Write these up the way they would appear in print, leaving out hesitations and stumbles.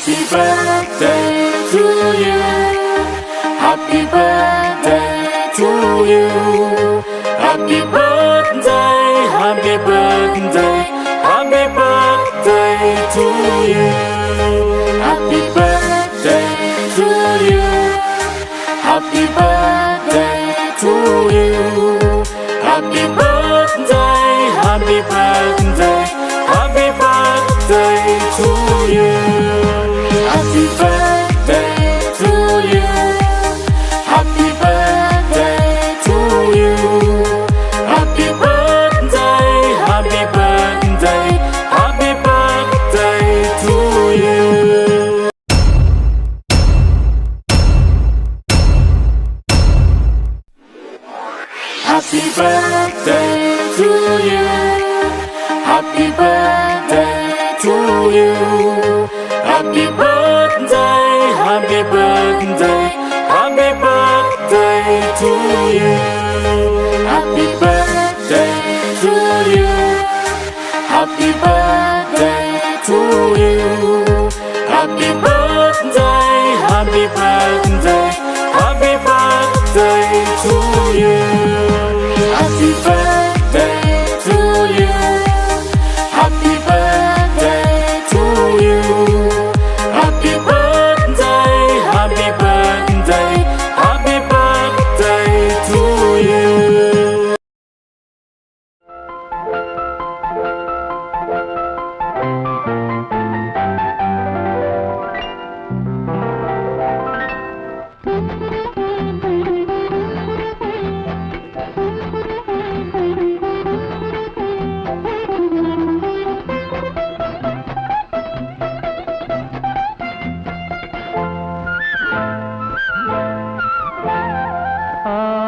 Happy birthday to you. Happy birthday to you. Happy birthday, happy birthday, happy birthday to you. Happy birthday to you. Happy birthday to you. Happy birthday, happy birthday, happy birthday to you. Happy birthday to you. Happy birthday to you. Happy birthday, happy birthday, happy birthday to you. Happy birthday to you. Happy birthday to you. Happy birthday, happy birthday, happy birthday to you. Happy birthday to you. Happy birthday to you. Happy birthday, happy birthday, happy birthday to you. Happy birthday to you. Happy birthday to you. Happy birthday, happy birthday, happy birthday to you.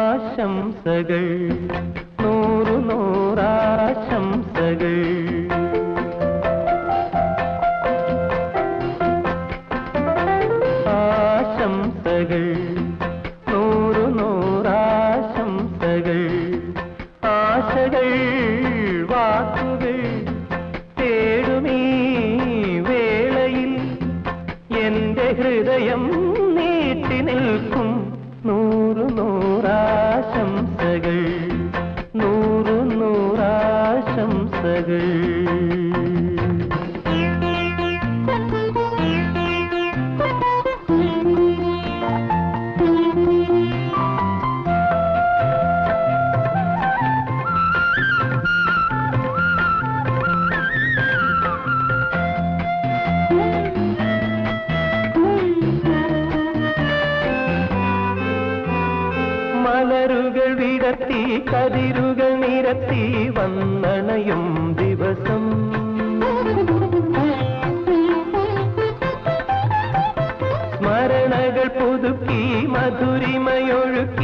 ആശംസകൾ നൂറു നൂറാശംസകൾ ആശംസകൾ നൂറു നൂറാശംസകൾ ആശകൾ വാക്കുകൾ തേടുമീ വേളയിൽ എന്റെ ഹൃദയം നീട്ടി നിൽക്കും നൂറു നൂറാശംസകൾ നൂറു നൂറാശംസകൾ മലരുകൾ വിടർത്തി കതിരുകൾ നിരത്തി വന്നണയും ദിവസം സ്മരണകൾ പുതുക്കി മധുരിമയൊഴുക്കി